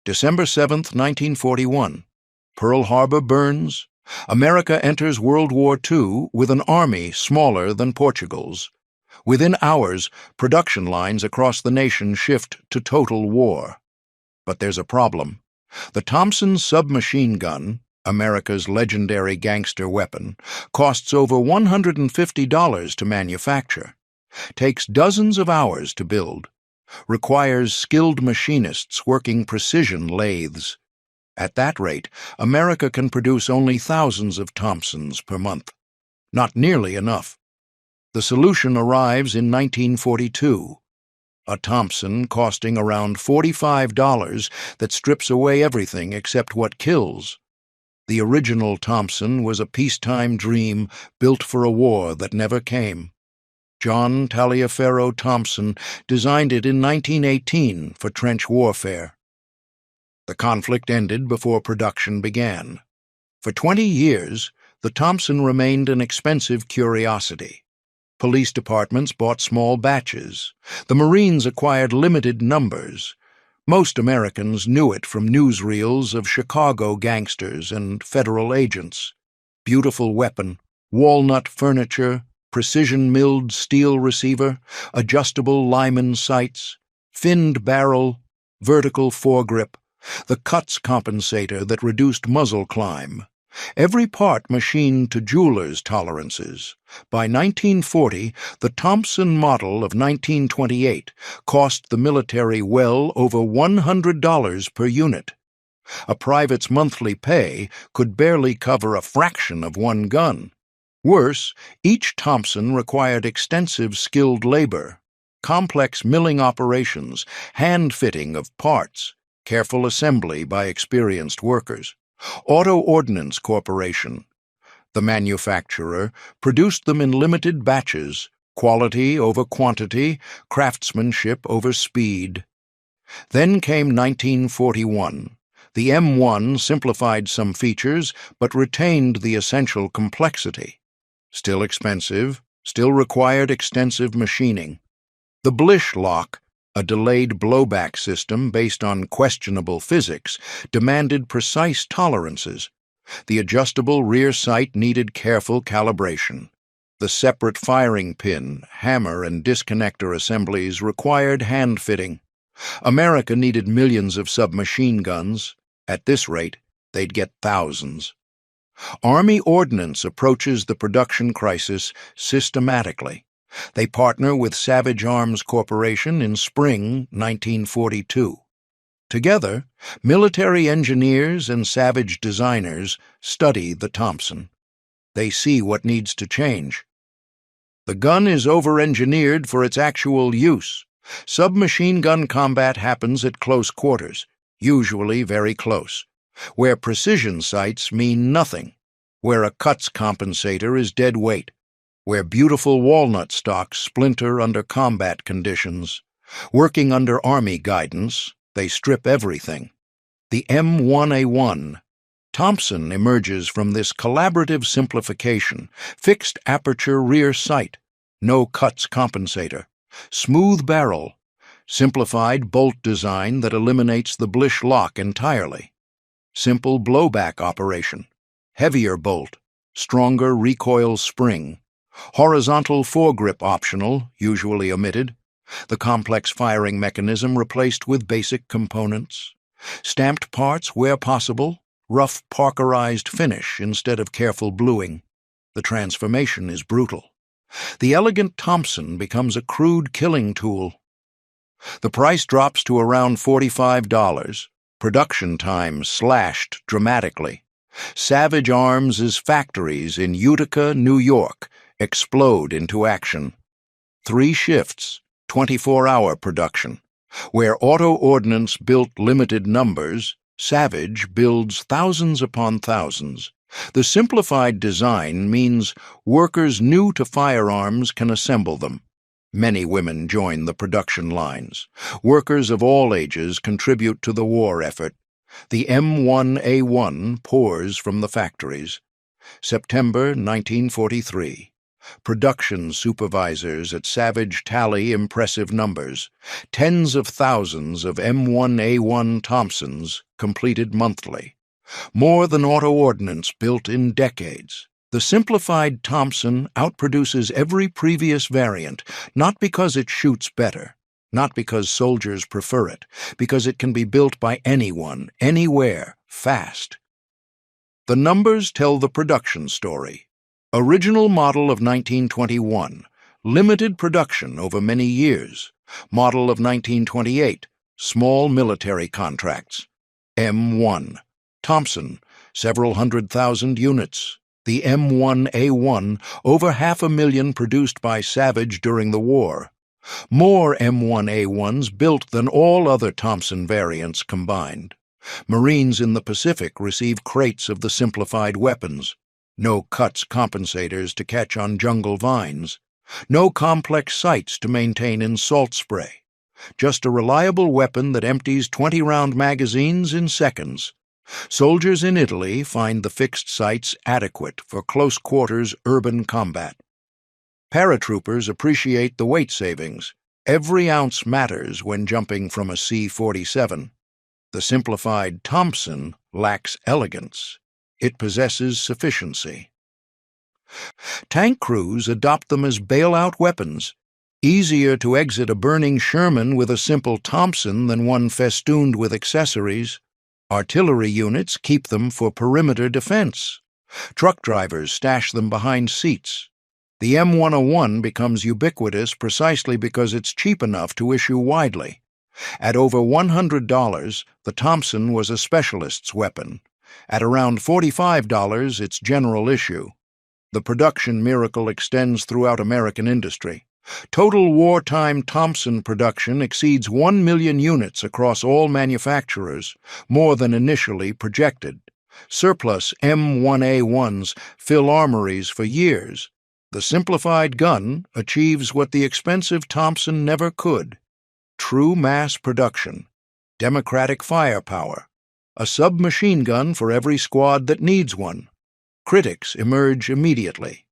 December 7th, 1941. Pearl Harbor burns. America enters World War II with an army smaller than Portugal's. Within hours, production lines across the nation shift to total war. But there's a problem. The Thompson submachine gun, America's legendary gangster weapon, costs over $150 to manufacture, takes dozens of hours to build, requires skilled machinists working precision lathes. At that rate, America can produce only thousands of Thompsons per month. Not nearly enough. The solution arrives in 1942. A Thompson costing around $45 that strips away everything except what kills. The original Thompson was a peacetime dream built for a war that never came. John Taliaferro Thompson designed it in 1918 for trench warfare. The conflict ended before production began. For 20 years, the Thompson remained an expensive curiosity. Police departments bought small batches. The Marines acquired limited numbers. Most Americans knew it from newsreels of Chicago gangsters and federal agents. Beautiful weapon, walnut furniture, precision-milled steel receiver, adjustable Lyman sights, finned barrel, vertical foregrip, the cuts compensator that reduced muzzle climb. Every part machined to jeweler's tolerances. By 1940, the Thompson model of 1928 cost the military well over $100 per unit. A private's monthly pay could barely cover a fraction of one gun. Worse, each Thompson required extensive skilled labor, complex milling operations, hand-fitting of parts, careful assembly by experienced workers. Auto Ordnance Corporation, the manufacturer, produced them in limited batches, quality over quantity, craftsmanship over speed. Then came 1941. The M1 simplified some features but retained the essential complexity. Still expensive, still required extensive machining. The Blish lock, a delayed blowback system based on questionable physics, demanded precise tolerances. The adjustable rear sight needed careful calibration. The separate firing pin, hammer, and disconnector assemblies required hand-fitting. America needed millions of submachine guns. At this rate, they'd get thousands. Army Ordnance approaches the production crisis systematically. They partner with Savage Arms Corporation in spring 1942. Together, military engineers and Savage designers study the Thompson. They see what needs to change. The gun is over-engineered for its actual use. Submachine gun combat happens at close quarters, usually very close, where precision sights mean nothing, where a cuts compensator is dead weight, where beautiful walnut stocks splinter under combat conditions. Working under Army guidance, they strip everything. The M1A1. Thompson emerges from this collaborative simplification: fixed aperture rear sight, no cuts compensator, smooth barrel, simplified bolt design that eliminates the Blish lock entirely, simple blowback operation, heavier bolt, stronger recoil spring, horizontal foregrip optional, usually omitted, the complex firing mechanism replaced with basic components, stamped parts where possible, rough Parkerized finish instead of careful bluing. The transformation is brutal. The elegant Thompson becomes a crude killing tool. The price drops to around $45. Production time slashed dramatically. Savage Arms' factories in Utica, New York, explode into action. 3 shifts, 24-hour production. Where Auto Ordnance built limited numbers, Savage builds thousands upon thousands. The simplified design means workers new to firearms can assemble them. Many women join the production lines. Workers of all ages contribute to the war effort. The M1A1 pours from the factories. September 1943. Production supervisors at Savage tally impressive numbers. Tens of thousands of M1A1 Thompsons completed monthly. More than auto ordnance built in decades. The simplified Thompson outproduces every previous variant, not because it shoots better, not because soldiers prefer it, because it can be built by anyone, anywhere, fast. The numbers tell the production story. Original model of 1921, limited production over many years. Model of 1928, small military contracts. M1, Thompson, several 100,000 units. The M1A1, over 500,000 produced by Savage during the war. More M1A1s built than all other Thompson variants combined. Marines in the Pacific receive crates of the simplified weapons. No cuts compensators to catch on jungle vines. No complex sights to maintain in salt spray. Just a reliable weapon that empties 20-round magazines in seconds. Soldiers in Italy find the fixed sights adequate for close-quarters urban combat. Paratroopers appreciate the weight savings. Every ounce matters when jumping from a C-47. The simplified Thompson lacks elegance. It possesses sufficiency. Tank crews adopt them as bailout weapons. Easier to exit a burning Sherman with a simple Thompson than one festooned with accessories. Artillery units keep them for perimeter defense. Truck drivers stash them behind seats. The M101 becomes ubiquitous precisely because it's cheap enough to issue widely. At over $100, the Thompson was a specialist's weapon. At around $45, it's general issue. The production miracle extends throughout American industry. Total wartime Thompson production exceeds 1 million units across all manufacturers, more than initially projected. Surplus M1A1s fill armories for years. The simplified gun achieves what the expensive Thompson never could. True mass production. Democratic firepower. A submachine gun for every squad that needs one. Critics emerge immediately.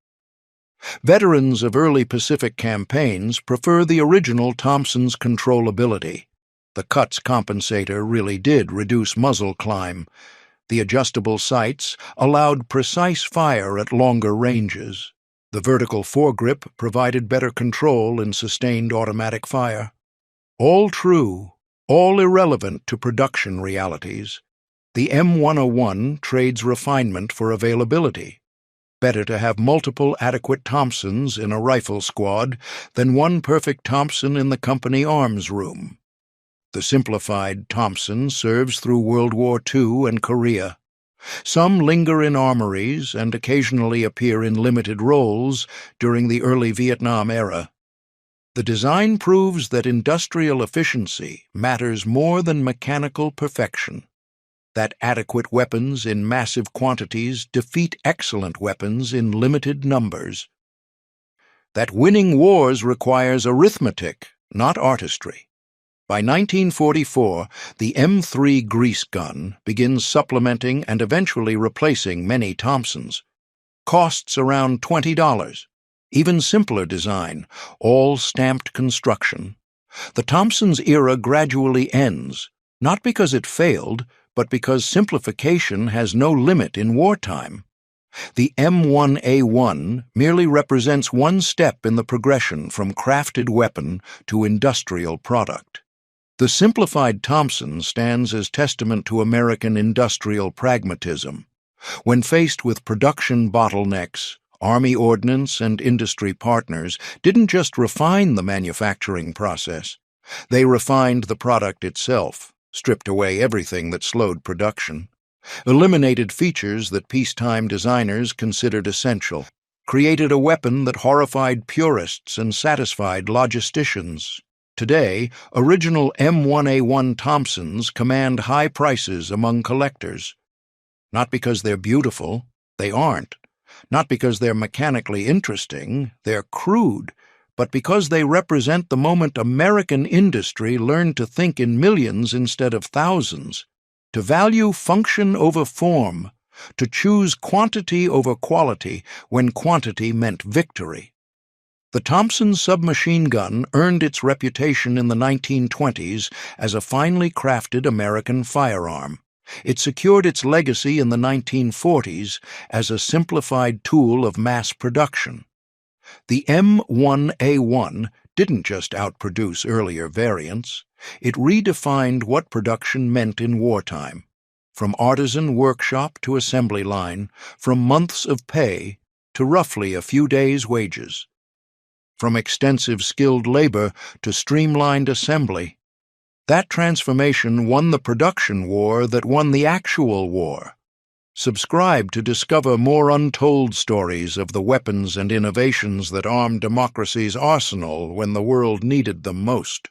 Veterans of early Pacific campaigns prefer the original Thompson's controllability. The cuts compensator really did reduce muzzle climb. The adjustable sights allowed precise fire at longer ranges. The vertical foregrip provided better control in sustained automatic fire. All true, all irrelevant to production realities. The M101 trades refinement for availability. Better to have multiple adequate Thompsons in a rifle squad than one perfect Thompson in the company arms room. The simplified Thompson serves through World War II and Korea. Some linger in armories and occasionally appear in limited roles during the early Vietnam era. The design proves that industrial efficiency matters more than mechanical perfection. That adequate weapons in massive quantities defeat excellent weapons in limited numbers. That winning wars requires arithmetic, not artistry. By 1944, the M3 grease gun begins supplementing and eventually replacing many Thompsons. Costs around $20. Even simpler design, all stamped construction. The Thompson's era gradually ends, not because it failed, but because simplification has no limit in wartime. The M1A1 merely represents one step in the progression from crafted weapon to industrial product. The simplified Thompson stands as testament to American industrial pragmatism. When faced with production bottlenecks, Army ordnance and industry partners didn't just refine the manufacturing process. They refined the product itself, stripped away everything that slowed production, eliminated features that peacetime designers considered essential, created a weapon that horrified purists and satisfied logisticians. Today, original M1A1 Thompsons command high prices among collectors. Not because they're beautiful, they aren't. Not because they're mechanically interesting, they're crude, but because they represent the moment American industry learned to think in millions instead of thousands, to value function over form, to choose quantity over quality when quantity meant victory. The Thompson submachine gun earned its reputation in the 1920s as a finely crafted American firearm. It secured its legacy in the 1940s as a simplified tool of mass production. The M1A1 didn't just outproduce earlier variants. It redefined what production meant in wartime. From artisan workshop to assembly line, from months of pay to roughly a few days' wages. From extensive skilled labor to streamlined assembly. That transformation won the production war that won the actual war. Subscribe to discover more untold stories of the weapons and innovations that armed democracy's arsenal when the world needed them most.